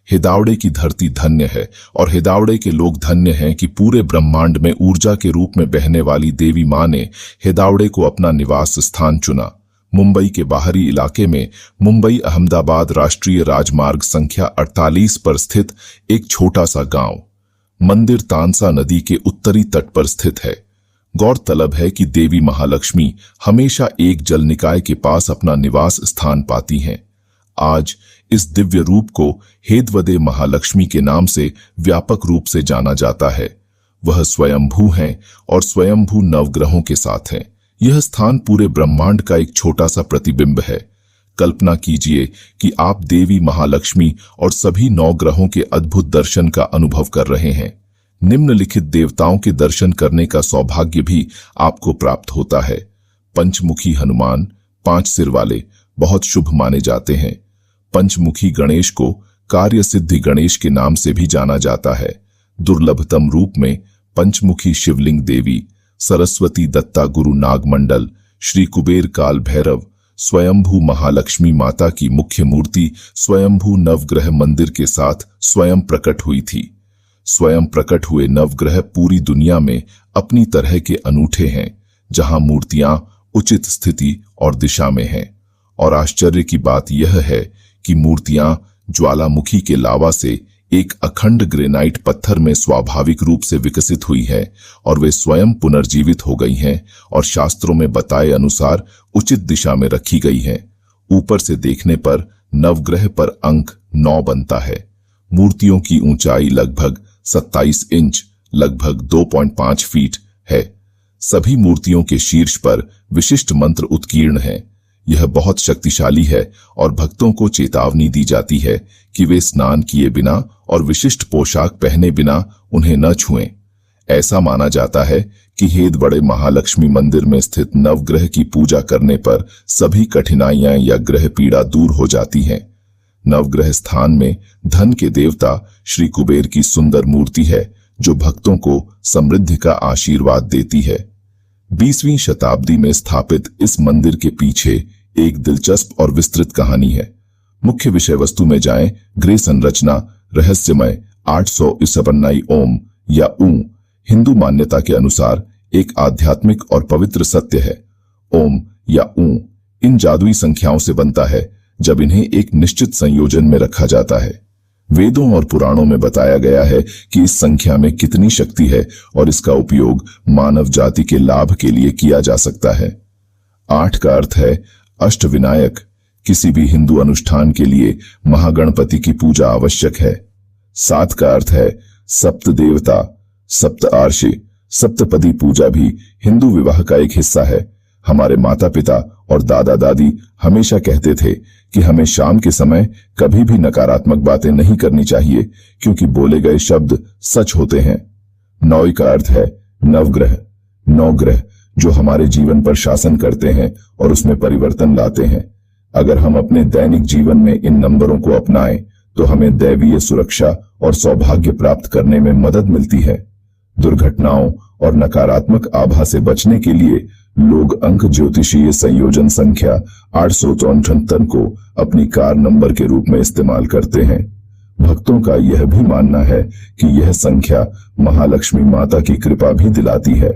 हिदावड़े की धरती धन्य है और हिदावड़े के लोग धन्य हैं कि पूरे ब्रह्मांड में ऊर्जा के रूप में बहने वाली देवी मां ने हिदावड़े को अपना निवास स्थान चुना। मुंबई के बाहरी इलाके में मुंबई अहमदाबाद राष्ट्रीय राजमार्ग संख्या 48 पर स्थित एक छोटा सा गांव मंदिर तानसा नदी के उत्तरी तट पर स्थित है। गौरतलब है कि देवी महालक्ष्मी हमेशा एक जल निकाय के पास अपना निवास स्थान पाती हैं। आज इस दिव्य रूप को हेदवदे महालक्ष्मी के नाम से व्यापक रूप से जाना जाता है। वह स्वयंभू हैं और स्वयंभू नवग्रहों के साथ हैं। यह स्थान पूरे ब्रह्मांड का एक छोटा सा प्रतिबिंब है। कल्पना कीजिए कि आप देवी महालक्ष्मी और सभी 9 ग्रहों के अद्भुत दर्शन का अनुभव कर रहे हैं। निम्नलिखित देवताओं के दर्शन करने का सौभाग्य भी आपको प्राप्त होता है। पंचमुखी हनुमान 5 सिर वाले बहुत शुभ माने जाते हैं। पंचमुखी गणेश को कार्य सिद्धि गणेश के नाम से भी जाना जाता है। दुर्लभतम रूप में पंचमुखी शिवलिंग देवी, सरस्वती दत्ता गुरु नागमंडल, श्री कुबेर काल भैरव, स्वयंभू महालक्ष्मी माता की मुख्य मूर्ति स्वयंभू नवग्रह मंदिर के साथ स्वयं प्रकट हुई थी। स्वयं प्रकट हुए नवग्रह पूरी दुनिया में अपनी तरह के अनूठे हैं, जहां मूर्तियां उचित स्थिति और दिशा में हैं। और आश्चर्य की बात यह है कि मूर्तियां ज्वालामुखी के लावा से एक अखंड ग्रेनाइट पत्थर में स्वाभाविक रूप से विकसित हुई है और वे स्वयं पुनर्जीवित हो गई हैं और शास्त्रों में बताए अनुसार उचित दिशा में रखी गई हैं। ऊपर से देखने पर नवग्रह पर अंक 9 बनता है। मूर्तियों की ऊंचाई लगभग 27 इंच लगभग 2.5 फीट है। सभी मूर्तियों के शीर्ष पर विशिष्ट मंत्र उत्कीर्ण हैं। यह बहुत शक्तिशाली है और भक्तों को चेतावनी दी जाती है कि वे स्नान किए बिना और विशिष्ट पोशाक पहने बिना उन्हें न छुएं। ऐसा माना जाता है कि हेदवड़े महालक्ष्मी मंदिर में स्थित नवग्रह की पूजा करने पर सभी कठिनाइयां या ग्रह पीड़ा दूर हो जाती हैं। नवग्रह स्थान में धन के देवता श्री कुबेर की सुंदर मूर्ति है, जो भक्तों को समृद्धि का आशीर्वाद देती है। 20वीं शताब्दी में स्थापित इस मंदिर के पीछे एक दिलचस्प और विस्तृत कहानी है। मुख्य विषय वस्तु में जाएं, गृह संरचना रहस्यमय 800 ईसपन्नाई ओम या ऊ हिंदू मान्यता के अनुसार एक आध्यात्मिक और पवित्र सत्य है। ओम या ऊ इन जादुई संख्याओं से बनता है जब इन्हें एक निश्चित संयोजन में रखा जाता है। वेदों और पुराणों में बताया गया है कि इस संख्या में कितनी शक्ति है और इसका उपयोग मानव जाति के लाभ के लिए किया जा सकता है। 8 का अर्थ है अष्टविनायक। किसी भी हिंदू अनुष्ठान के लिए महागणपति की पूजा आवश्यक है। 7 का अर्थ है सप्त देवता, सप्त आर्षि। सप्तपदी पूजा भी हिंदू विवाह का एक हिस्सा है। हमारे माता पिता और दादा दादी हमेशा कहते थे कि हमें शाम के समय कभी भी नकारात्मक बातें नहीं करनी चाहिए, क्योंकि बोले गए शब्द सच होते हैं। 9 का अर्थ है नवग्रह। 9 ग्रह जो हमारे जीवन पर शासन करते हैं और उसमें परिवर्तन लाते हैं। अगर हम अपने दैनिक जीवन में इन नंबरों को अपनाएं तो हमें दैवीय सुरक्षा और सौभाग्य प्राप्त करने में मदद मिलती है। दुर्घटनाओं और नकारात्मक आभा से बचने के लिए लोग अंक ज्योतिषीय संयोजन संख्या 874 को अपनी कार नंबर के रूप में इस्तेमाल करते हैं। भक्तों का यह भी मानना है कि यह संख्या महालक्ष्मी माता की कृपा भी दिलाती है।